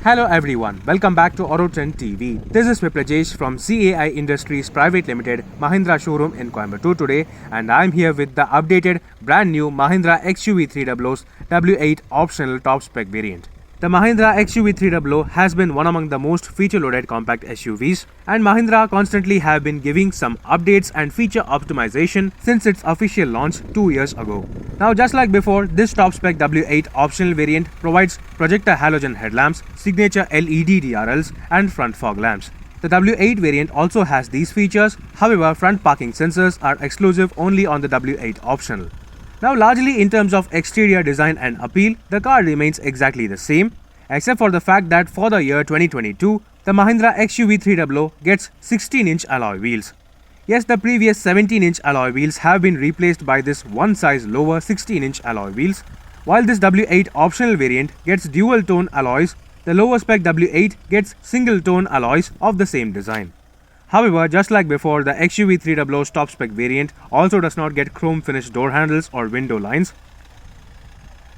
Hello everyone, welcome back to AutoTrend TV. This is Viprajesh from CAI Industries Private Limited, Mahindra showroom in Coimbatore today, and I'm here with the updated brand new Mahindra XUV 300's W8 optional top spec variant. The Mahindra XUV 300 has been one among the most feature-loaded compact SUVs, and Mahindra constantly have been giving some updates and feature optimization since its official launch 2 years ago. Now, just like before, this top-spec W8 optional variant provides projector halogen headlamps, signature LED DRLs, and front fog lamps. The W8 variant also has these features, however, front parking sensors are exclusive only on the W8 optional. Now, largely in terms of exterior design and appeal, the car remains exactly the same, except for the fact that for the year 2022, the Mahindra XUV 300 gets 16-inch alloy wheels. Yes, the previous 17-inch alloy wheels have been replaced by this one size lower 16-inch alloy wheels. While this W8 optional variant gets dual-tone alloys, the lower spec W8 gets single-tone alloys of the same design. However, just like before, the XUV 300's top spec variant also does not get chrome finished door handles or window lines.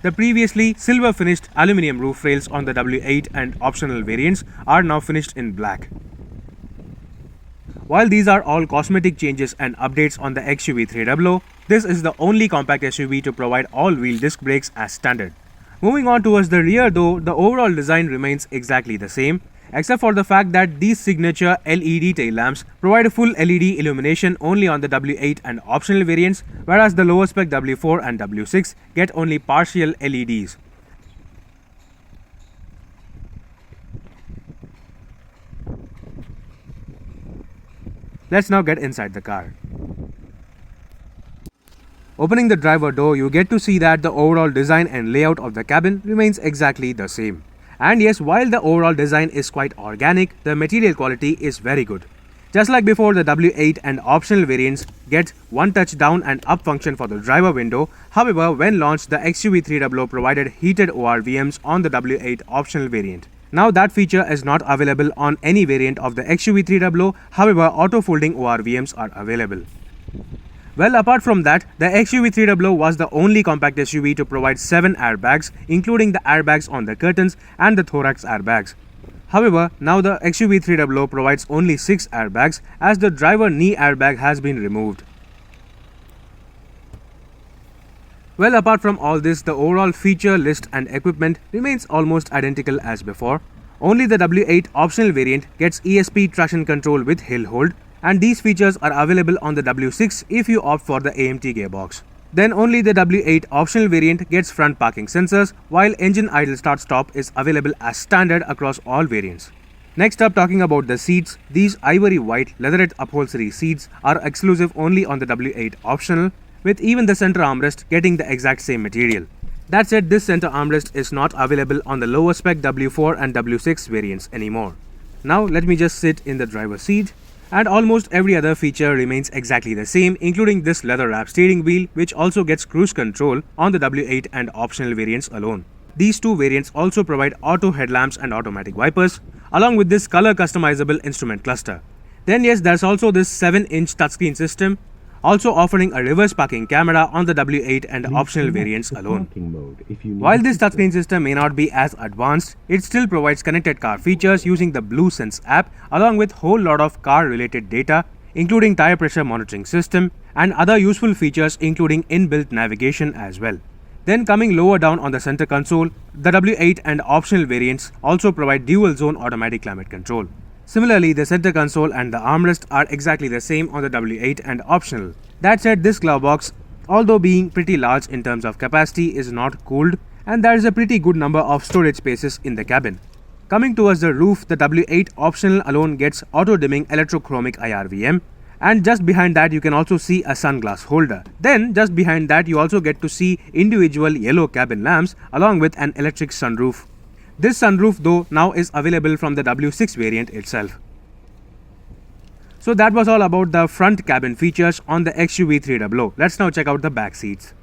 The previously silver finished aluminium roof rails on the W8 and optional variants are now finished in black. While these are all cosmetic changes and updates on the XUV 300, this is the only compact SUV to provide all-wheel disc brakes as standard. Moving on towards the rear though, the overall design remains exactly the same, except for the fact that these signature LED tail lamps provide full LED illumination only on the W8 and optional variants, whereas the lower spec W4 and W6 get only partial LEDs. Let's now get inside the car. Opening the driver door, you get to see that the overall design and layout of the cabin remains exactly the same. And yes, while the overall design is quite organic, the material quality is very good. Just like before, the W8 and optional variants get one touch down and up function for the driver window. However, when launched, the XUV 300 provided heated ORVMs on the W8 optional variant. Now that feature is not available on any variant of the XUV 300, however, auto-folding ORVMs are available. Well, apart from that, the XUV 300 was the only compact SUV to provide 7 airbags, including the airbags on the curtains and the thorax airbags. However, now the XUV 300 provides only 6 airbags as the driver knee airbag has been removed. Well, apart from all this, the overall feature list and equipment remains almost identical as before. Only the W8 optional variant gets ESP traction control with hill hold, and these features are available on the W6 if you opt for the AMT gearbox. Then only the W8 optional variant gets front parking sensors, while engine idle start stop is available as standard across all variants. Next up, talking about the seats, these ivory white leatherette upholstery seats are exclusive only on the W8 optional, with even the center armrest getting the exact same material. That said, this center armrest is not available on the lower spec W4 and W6 variants anymore. Now let me just sit in the driver's seat. And almost every other feature remains exactly the same, including this leather wrap steering wheel, which also gets cruise control on the W8 and optional variants alone. These two variants also provide auto headlamps and automatic wipers, along with this color customizable instrument cluster. Then yes, there's also this 7-inch touchscreen system, also offering a reverse parking camera on the W8 and optional variants alone. While this touchscreen system may not be as advanced, it still provides connected car features using the BlueSense app, along with whole lot of car related data, including tire pressure monitoring system and other useful features including inbuilt navigation as well. Then coming lower down on the center console, the W8 and optional variants also provide dual zone automatic climate control. Similarly, the center console and the armrest are exactly the same on the W8 and optional. That said, this glove box, although being pretty large in terms of capacity, is not cooled, and there is a pretty good number of storage spaces in the cabin. Coming towards the roof, the W8 optional alone gets auto-dimming electrochromic IRVM, and just behind that you can also see a sunglass holder. Then just behind that you also get to see individual yellow cabin lamps along with an electric sunroof. This sunroof though now is available from the W6 variant itself. So that was all about the front cabin features on the XUV 300. Let's now check out the back seats.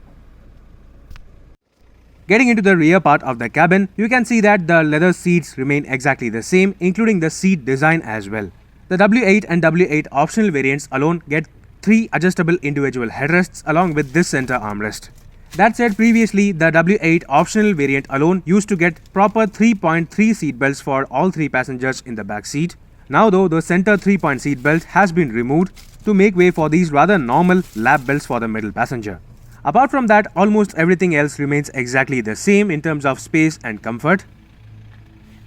Getting into the rear part of the cabin, you can see that the leather seats remain exactly the same, including the seat design as well. The W8 and W8 optional variants alone get 3 adjustable individual headrests along with this center armrest. That said, previously the W8 optional variant alone used to get proper 3.3 seat belts for all 3 passengers in the back seat. Now though, the center 3-point seat belt has been removed to make way for these rather normal lap belts for the middle passenger. Apart from that, almost everything else remains exactly the same in terms of space and comfort.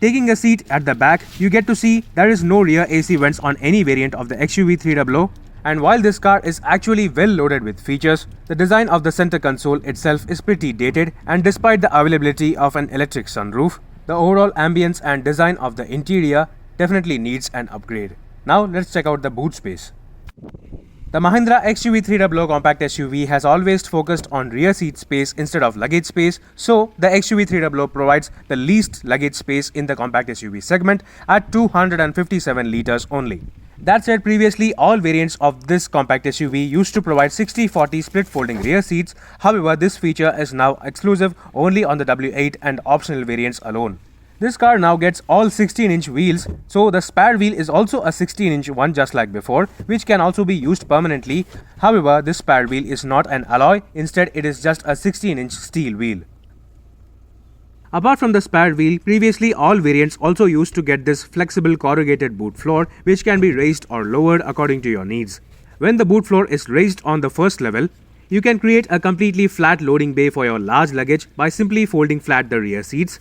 Taking a seat at the back, you get to see there is no rear AC vents on any variant of the XUV300, and while this car is actually well loaded with features, the design of the center console itself is pretty dated, and despite the availability of an electric sunroof, the overall ambience and design of the interior definitely needs an upgrade. Now let's check out the boot space. The Mahindra XUV300 compact SUV has always focused on rear seat space instead of luggage space, so the XUV300 provides the least luggage space in the compact SUV segment at 257 liters only. That said, previously all variants of this compact SUV used to provide 60-40 split folding rear seats. However, this feature is now exclusive only on the W8 and optional variants alone. This car now gets all 16-inch wheels, so the spare wheel is also a 16-inch one just like before, which can also be used permanently. However, this spare wheel is not an alloy, instead it is just a 16-inch steel wheel. Apart from the spare wheel, previously all variants also used to get this flexible corrugated boot floor, which can be raised or lowered according to your needs. When the boot floor is raised on the first level, you can create a completely flat loading bay for your large luggage by simply folding flat the rear seats.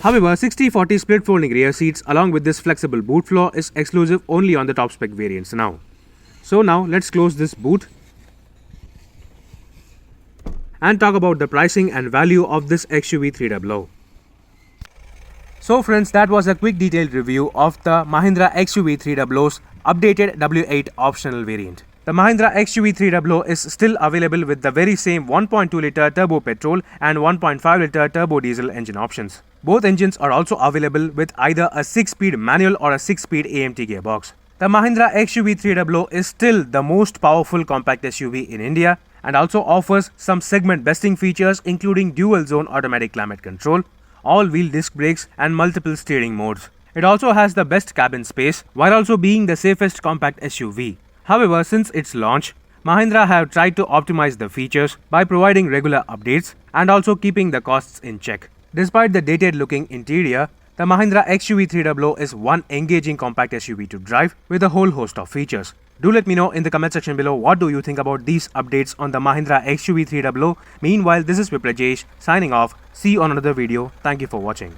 However, 60-40 split folding rear seats along with this flexible boot floor is exclusive only on the top spec variants now. So now let's close this boot and talk about the pricing and value of this XUV300. So friends, that was a quick detailed review of the Mahindra XUV300's updated W8 optional variant. The Mahindra XUV300 is still available with the very same 1.2-litre turbo petrol and 1.5-litre turbo diesel engine options. Both engines are also available with either a 6-speed manual or a 6-speed AMT gearbox. The Mahindra XUV300 is still the most powerful compact SUV in India and also offers some segment-besting features including dual-zone automatic climate control, all-wheel disc brakes and multiple steering modes. It also has the best cabin space while also being the safest compact SUV. However, since its launch, Mahindra have tried to optimize the features by providing regular updates and also keeping the costs in check. Despite the dated looking interior, the Mahindra XUV300 is one engaging compact SUV to drive with a whole host of features. Do let me know in the comment section below what do you think about these updates on the Mahindra XUV300. Meanwhile, this is Viprajesh signing off. See you on another video. Thank you for watching.